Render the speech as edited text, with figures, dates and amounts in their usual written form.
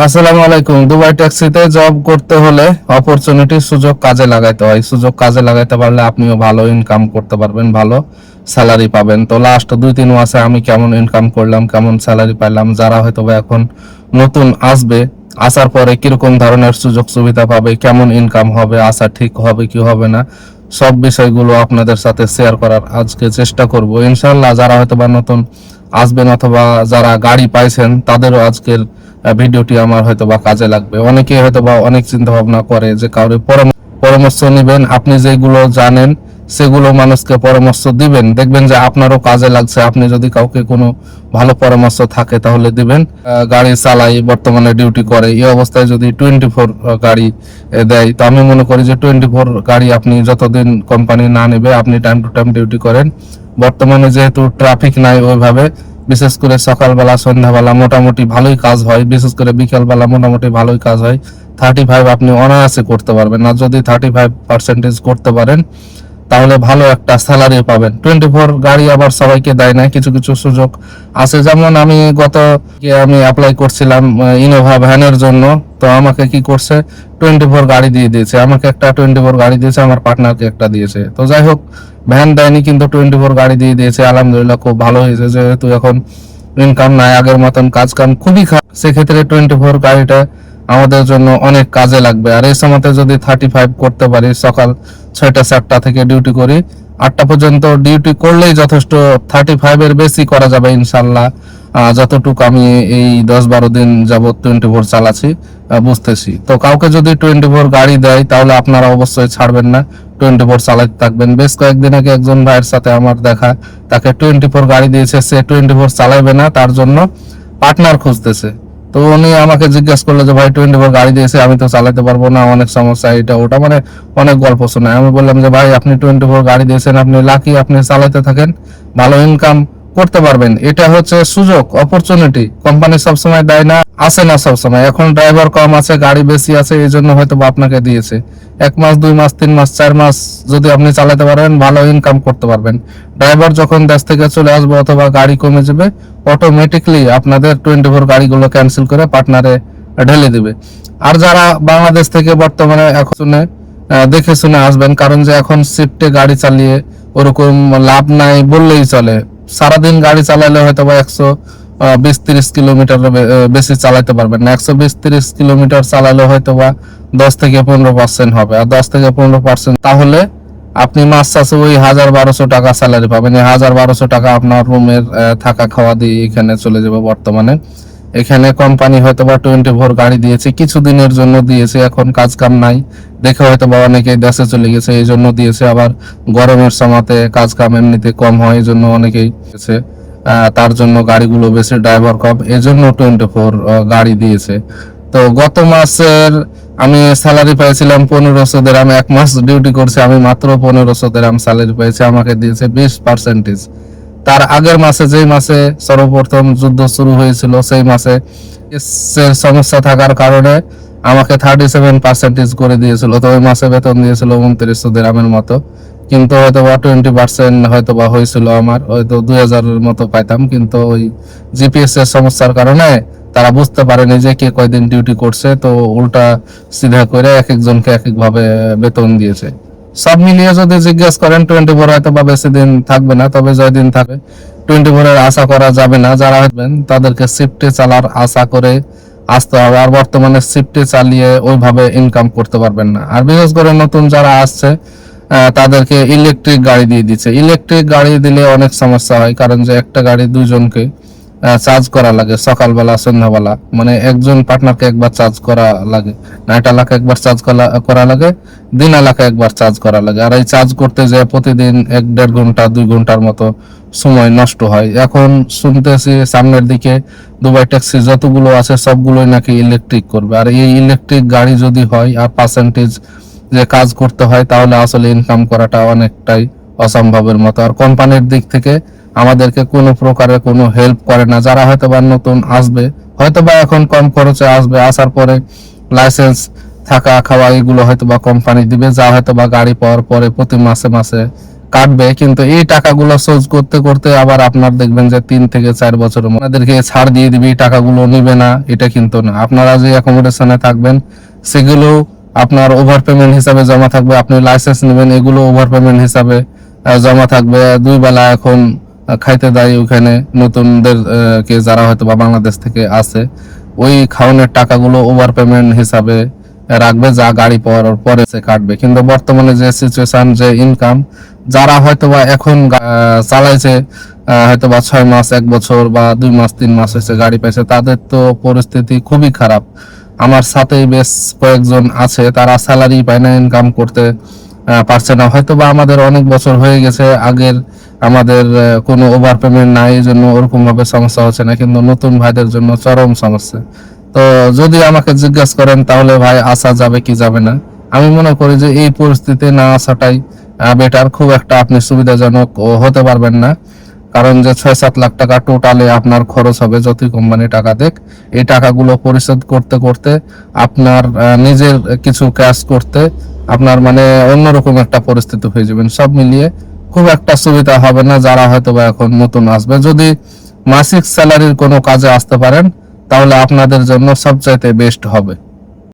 আসসালামু আলাইকুম। দুবাই ট্যাক্সিতে জব করতে হলে অপরচুনিটি সুযোগ কাজে লাগাইতে হয়। সুযোগ কাজে লাগাইতে পারলে আপনিও ভালো ইনকাম করতে পারবেন, ভালো স্যালারি পাবেন। তো লাস্ট 2-3 মাসে আমি কেমন ইনকাম করলাম, কেমন স্যালারি পাইলাম, যারা হয়তো বা এখন নতুন আসবে, আসার পরে কিরকম ধরনের সুযোগ সুবিধা পাবে, কেমন ইনকাম হবে, আসা ঠিক হবে কি হবে না, সব বিষয়গুলো আপনাদের সাথে শেয়ার করার আজকে চেষ্টা করব ইনশাল্লাহ। যারা হয়তো বা নতুন আসবেন অথবা যারা গাড়ি পাইছেন তাদেরও আজকের ভিডিওটি আমার হয়তো বা কাজে লাগবে। অনেকে হয়তো বা অনেক চিন্তা ভাবনা করে যে কাউরে পরামর্শ নেবেন, আপনি যেগুলো জানেন সেগুলো মানুষকে পরামর্শ দিবেন, দেখবেন যে আপনারও কাজে লাগছে। আপনি যদি কাউকে কোনো ভালো পরামর্শ থাকে তাহলে দিবেন। গাড়ি চালাই, বর্তমানে ডিউটি করে, এই অবস্থায় যদি 24 গাড়ি দেয়, তো আমি মনে করি যে 24 গাড়ি আপনি যতদিন কোম্পানি না নেবে আপনি টাইম টু টাইম ডিউটি করেন। বর্তমানে যেহেতু ট্রাফিক নাই ওইভাবে, বিশেষ করে সকালবেলা সন্ধ্যাবেলা মোটামুটি ভালোই কাজ হয়, বিশেষ করে বিকালবেলা মোটামুটি ভালোই কাজ হয়। 35 আপনি অনায়াসে করতে পারবেন, আর যদি 35% করতে পারেন তাহলে ভালো একটা স্যালারি পাবেন। 24 গাড়ি আবার সবাইকে দেয় না, কিছু কিছু সুযোগ আছে। যেমন আমি অ্যাপ্লাই করছিলাম ইনোভা ভ্যানের জন্য, তো আমাকে কি করছে, 24 গাড়ি দিয়ে দিয়েছে। আমাকে একটা 24 গাড়ি দিয়েছে, আমার পার্টনারকে একটা দিয়েছে। তো যাই হোক, ভ্যান দেয়নি কিন্তু 24 গাড়ি দিয়ে দিয়েছে। আলহামদুলিল্লাহ, খুব ভালো হয়েছে। যেহেতু এখন ইনকাম নাই, আগের মতন কাজ কাম খুবই খারাপ, সেক্ষেত্রে 24 গাড়িটা আমাদের জন্য অনেক কাজে লাগবে। আর এই সময়তে যদি 35 করতে পারি, সকাল 6টা-7টা থেকে ডিউটি করি, 8টা পর্যন্ত ডিউটি করলেই যথেষ্ট। 35 বেশি করা যাবে ইনশাল্লাহ। যতটুকু আমি এই 10-12 দিন যাবত 24 চালাচ্ছি, বুঝতেছি। তো কাউকে যদি 24 গাড়ি দেয় তাহলে আপনারা অবশ্যই ছাড়বেন না, 24 চালাতে থাকবেন। বেশ কয়েকদিন আগে একজন ভাইয়ের সাথে আমার দেখা, তাকে 24 গাড়ি দিয়েছে, সে 24 চালাবে না, তার জন্য পার্টনার খুঁজতেছে। তো উনি আমাকে জিজ্ঞাসা করলো যে ভাই 24 গাড়ি দিয়েছে, আমি তো চালাতে পারবো না, অনেক সমস্যা, এটা ওটা, মানে অনেক গল্প শোনায়। আমি বললাম যে ভাই, আপনি 24 গাড়ি দিয়েছেন, আপনি লাকি, আপনি চালাতে থাকেন, ভালো ইনকাম করতে পারবেন। এটা হচ্ছে সুযোগ, অপরচুনিটি। কোম্পানি সবসময় দেয় না, আসে না সবসময়। এখন ড্রাইভার কম আছে, গাড়ি বেশি আছে, এই জন্য হয়তো আপনাকে দিয়েছে। 1 মাস, 2 মাস, 3 মাস, 4 মাস যদি আপনি চালাতে পারেন, ভালো ইনকাম করতে পারবেন। ড্রাইভার যখন দেশ থেকে চলে আসবে অথবা গাড়ি কমে যাবে, অটোমেটিকলি আপনাদের 24 গাড়িগুলো ক্যান্সেল করে পার্টনারে ঢেলে দিবে। আর যারা বাংলাদেশ থেকে বর্তমানে এখন দেখে শুনে আসবেন, কারণ যে এখন শিফটে গাড়ি চালিয়ে ওরকম লাভ নাই বললেই চলে। সারাদিন গাড়ি চালালে হয়তো বা 120-30 কিলোমিটার বেশি চালাতে পারবেন না। 120-30 কিলোমিটার চালালে হয়তো বা 10-15% হবে, আর 10-15% তাহলে আপনি মাস শেষে ওই 1,000-1,200 টাকা স্যালারি পাবেন। এই 1,000-1,200 টাকা আপনার রুমের থাকা খাওয়া দিয়ে এখানে চলে যাবে। বর্তমানে এখানে কোম্পানি হয়তো বা 24 গাড়ি দিয়েছে, কিছুদিনের জন্য দিয়েছে, এখন কাজ কাম নাই দেখে হয়তো বা অনেকেই দেশে চলে গেছে, এই জন্য দিয়েছে। আবার গরমের সময়তে কাজ কাম এমনিতে কম হয়, এই জন্য অনেকেই দিয়েছে। তার জন্য গাড়িগুলো বেশি, ড্রাইভার কম, এই জন্য 24 গাড়ি দিয়েছে। তো গত মাসের আমি স্যালারি পেয়েছিলাম 1500 দিরহাম। 1 মাস ডিউটি করছি, আমি মাত্র 1500 দিরহাম স্যালারি পেয়েছি, আমাকে দিয়েছে 20%। তার আগের মাসে, যেই মাসে সর্বপ্রথম যুদ্ধ শুরু হয়েছিল, সেই মাসে সমস্যা থাকার কারণে আমাকে 37% করে দিয়েছিল। তো ওই মাসে বেতন দিয়েছিল 2900 দিরহামের মতো, কিন্তু হয়তো বা 20% হয়তো বা হয়েছিল, আমার হয়তো 2000-এর মতো পাইতাম। কিন্তু ওই জিপিএস এর সমস্যার কারণে তারা বুঝতে পারেনি যে কে কয়দিন ডিউটি করছে, তো উল্টা সিধা করে এক একজনকে এক এক ভাবে বেতন দিয়েছে। সব মিলিয়ে যদি জিজ্ঞেস করেন, 24 হয়তো বা বেশি দিন থাকবে না, তবে যয় দিন থাকবে 24-এর আশা করা যাবে না। যারা হবেন তাদেরকে শিফটে চালার আশা করে আসতে হবে, আর বর্তমানে শিফটে চালিয়ে ওইভাবে ইনকাম করতে পারবেন না। আর বিশেষ করে নতুন যারা আসছে তাদেরকে ইলেকট্রিক গাড়ি দিয়ে দিচ্ছে। ইলেকট্রিক গাড়ি দিলে অনেক সমস্যা হয়, কারণ যে একটা গাড়ি দুজনকে চার্জ করা লাগে, সকালবেলা সন্ধ্যাবেলা, মানে একজন পার্টনারকে একবার চার্জ করা লাগে, নাইট এলাকা একবার চার্জ করা লাগে, দিন এলাকা একবার চার্জ করা লাগে। আর এই চার্জ করতে যে প্রতিদিন 1-1.5 ঘন্টা 2 ঘন্টার মতো সময় নষ্ট হয়। এখন শুনতেছি সামনের দিকে দুবাই ট্যাক্সি যতগুলো আছে সবগুলোই নাকি ইলেকট্রিক করবে। আর এই ইলেকট্রিক গাড়ি যদি হয় আর পার্সেন্টেজ যে কাজ করতে হয়, তাহলে আসলে ইনকাম করাটা অনেকটাই অসম্ভবের মতো। আর কোম্পানির দিক থেকে আমাদেরকে কোনো প্রকারের কোনো হেল্প করে না। যারা হয়তো বা নতুন আসবে, হয়তো বা এখন কম খরচে আসবে, আসার পরে লাইসেন্স, থাকা খাওয়া এগুলো হয়তো বা কোম্পানি দিবে, যা হয়তো বা গাড়ি পাওয়ার পরে প্রতি মাসে মাসে কাটবে, কিন্তু এই টাকাগুলো সোজ করতে করতে আবার আপনার দেখবেন যে 3 থেকে 4 বছর আপনাদেরকে ছাড় দিয়ে দিবে, এই টাকাগুলো নিবে না, এটা কিন্তু না। আপনারা যে অ্যাকোমোডেশনে থাকবেন সেগুলো আপনার ওভার পেমেন্ট হিসাবে জমা থাকবে। আপনি লাইসেন্স নেবেন, এগুলো ওভার পেমেন্ট হিসাবে জমা থাকবে। 2 বেলা এখন খাইতে দেয় ওখানে নতুনদের কে যারা হয়তো বা বাংলাদেশ থেকে আসে, ওই খাওয়ানোর টাকাগুলো ওভার পেমেন্ট হিসাবে রাখবে, যা গাড়ি পাওয়ার পরে সে কাটবে। কিন্তু বর্তমানে যে সিচুয়েশন, যে ইনকাম, যারা হয়তোবা এখন চালাইছে হয়তোবা 6 মাস, 1 বছর বা 2 মাস 3 মাস হয়েছে গাড়ি পাইছে, তাদের তো পরিস্থিতি খুবই খারাপ। আমার সাথেই বেশ কয়েকজন আছে, তারা স্যালারি পায় না, ইনকাম করতে পারছে না। হয়তোবা আমাদের অনেক বছর হয়ে গেছে, আগের আমাদের কোনো ওভার পেমেন্ট নাই, এই জন্য ওরকম ভাবে সমস্যা হচ্ছে না, কিন্তু নতুন ভাইদের জন্য চরম সমস্যা। তো যদি আমাকে জিজ্ঞাসা করেন তাহলে ভাই আসা যাবে কি যাবে না, আমি মনে করি যে এই পরিস্থিতিতে না আসাটাই বেটার। খুব একটা আপনি সুবিধাজনক হতে পারবেন না, কারণ যে 6-7 লাখ টাকা টোটালে আপনার খরচ হবে যতই কোম্পানি টাকা দেখ, এই টাকাগুলো পরিশোধ করতে করতে আপনার নিজের কিছু ক্যাশ করতে আপনার মানে অন্যরকম একটা পরিস্থিতি হয়ে যাবেন। সব মিলিয়ে খুব একটা সুবিধা হবে না যারা হয়তো বা এখন নতুন আসবে। যদি মাসিক স্যালারির কোনো কাজে আসতে পারেন তাহলে আপনাদের জন্য সবচাইতে বেস্ট হবে।